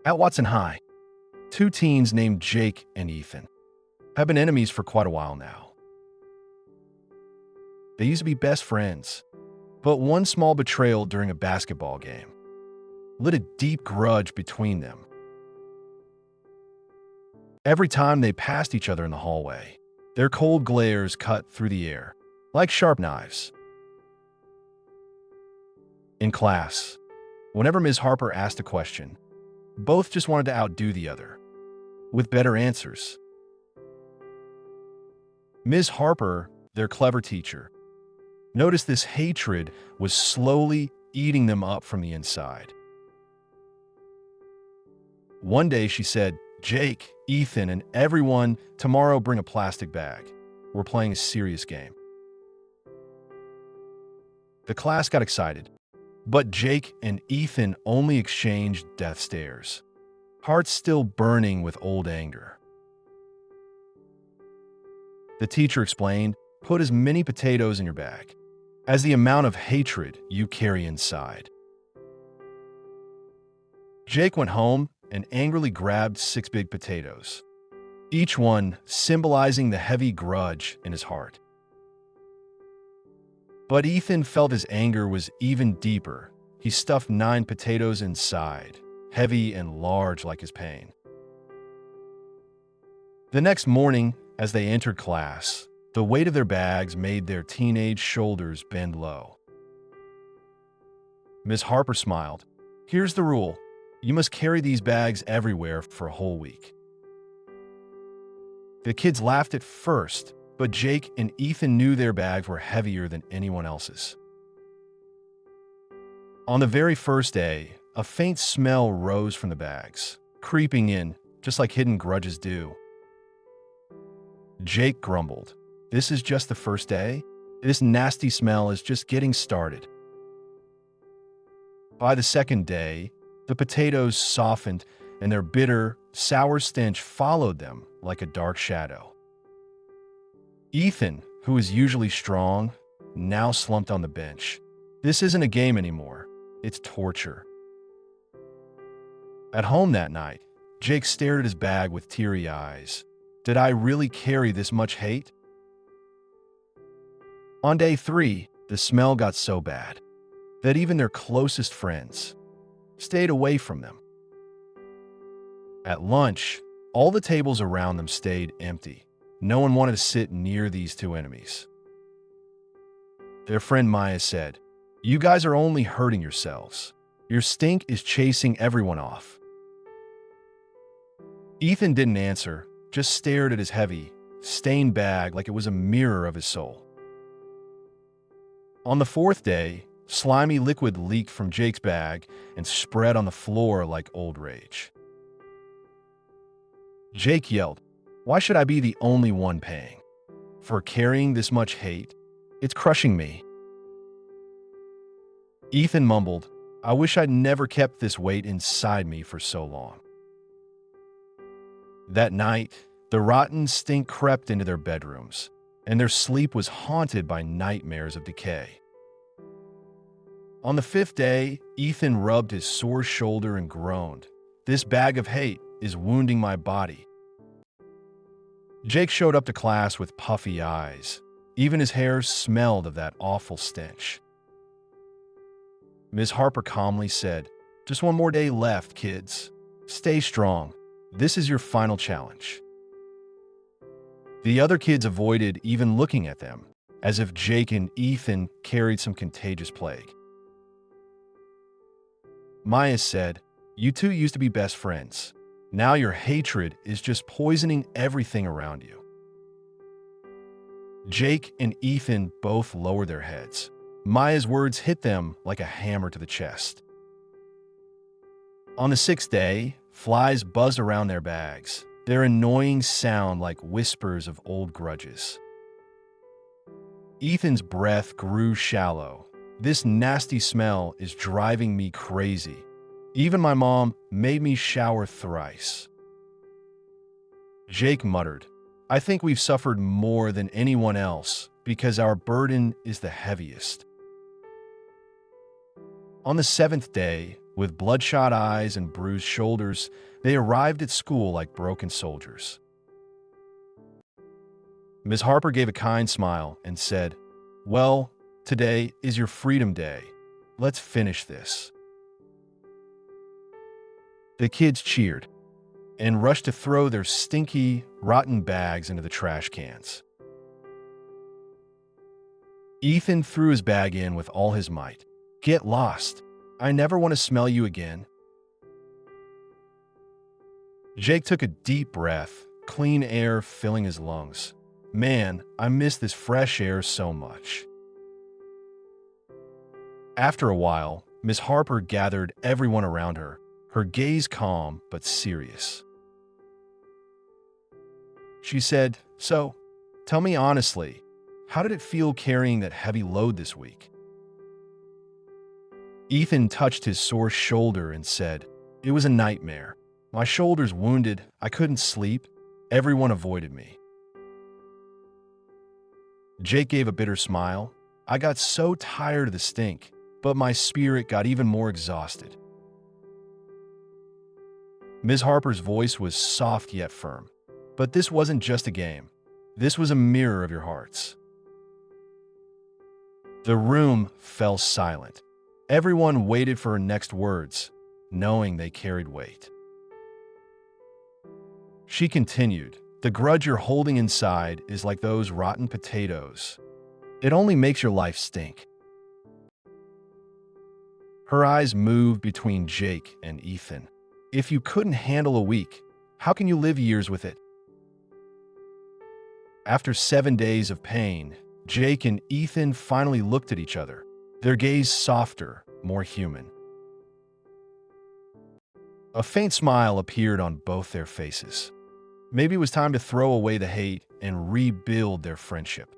At Watson High, two teens named Jake and Ethan have been enemies for quite a while now. They used to be best friends, but one small betrayal during a basketball game lit a deep grudge between them. Every time they passed each other in the hallway, their cold glares cut through the air like sharp knives. In class, whenever Ms. Harper asked a question, both just wanted to outdo the other with better answers. Ms. Harper, their clever teacher, noticed this hatred was slowly eating them up from the inside. One day she said, "Jake, Ethan, and everyone, tomorrow bring a plastic bag. We're playing a serious game." The class got excited, but Jake and Ethan only exchanged death stares, hearts still burning with old anger. The teacher explained, "Put as many potatoes in your bag as the amount of hatred you carry inside." Jake went home and angrily grabbed 6 big potatoes, each one symbolizing the heavy grudge in his heart. But Ethan felt his anger was even deeper. He stuffed 9 potatoes inside, heavy and large like his pain. The next morning, as they entered class, the weight of their bags made their teenage shoulders bend low. Ms. Harper smiled. "Here's the rule. You must carry these bags everywhere for a whole week." The kids laughed at first, but Jake and Ethan knew their bags were heavier than anyone else's. On the very first day, a faint smell rose from the bags, creeping in, just like hidden grudges do. Jake grumbled, "This is just the first day? This nasty smell is just getting started." By the second day, the potatoes softened and their bitter, sour stench followed them like a dark shadow. Ethan, who is usually strong, now slumped on the bench. This isn't a game anymore. It's torture. At home that night, Jake stared at his bag with teary eyes. Did I really carry this much hate? On day 3, the smell got so bad that even their closest friends stayed away from them. At lunch, all the tables around them stayed empty. No one wanted to sit near these two enemies. Their friend Maya said, "You guys are only hurting yourselves. Your stink is chasing everyone off." Ethan didn't answer, just stared at his heavy, stained bag like it was a mirror of his soul. On the 4th day, slimy liquid leaked from Jake's bag and spread on the floor like old rage. Jake yelled, "Why should I be the only one paying for carrying this much hate? It's crushing me." Ethan mumbled, "I wish I'd never kept this weight inside me for so long." That night, the rotten stink crept into their bedrooms, and their sleep was haunted by nightmares of decay. On the 5th day, Ethan rubbed his sore shoulder and groaned, "This bag of hate is wounding my body." Jake showed up to class with puffy eyes. Even his hair smelled of that awful stench. Ms. Harper calmly said, "Just one more day left, kids. Stay strong. This is your final challenge." The other kids avoided even looking at them, as if Jake and Ethan carried some contagious plague. Maya said, "You two used to be best friends. Now your hatred is just poisoning everything around you." Jake and Ethan both lowered their heads. Maya's words hit them like a hammer to the chest. On the 6th day, flies buzzed around their bags, their annoying sound like whispers of old grudges. Ethan's breath grew shallow. "This nasty smell is driving me crazy. Even my mom made me shower thrice." Jake muttered, "I think we've suffered more than anyone else because our burden is the heaviest." On the 7th day, With bloodshot eyes and bruised shoulders, they arrived at school like broken soldiers. Miss Harper gave a kind smile and said, "Well, today is your Freedom Day. Let's finish this." The kids cheered and rushed to throw their stinky, rotten bags into the trash cans. Ethan threw his bag in with all his might. "Get lost. I never want to smell you again." Jake took a deep breath, clean air filling his lungs. "Man, I miss this fresh air so much." After a while, Miss Harper gathered everyone around her, her gaze calm but serious. She said, "So, tell me honestly, how did it feel carrying that heavy load this week?" Ethan touched his sore shoulder and said, "It was a nightmare. My shoulder's wounded, I couldn't sleep, everyone avoided me." Jake gave a bitter smile. "I got so tired of the stink, but my spirit got even more exhausted." Ms. Harper's voice was soft yet firm. "But this wasn't just a game. This was a mirror of your hearts." The room fell silent. Everyone waited for her next words, knowing they carried weight. She continued, "The grudge you're holding inside is like those rotten potatoes. It only makes your life stink." Her eyes moved between Jake and Ethan. "If you couldn't handle a week, how can you live years with it?" After 7 days of pain, Jake and Ethan finally looked at each other, their gaze softer, more human. A faint smile appeared on both their faces. Maybe it was time to throw away the hate and rebuild their friendship.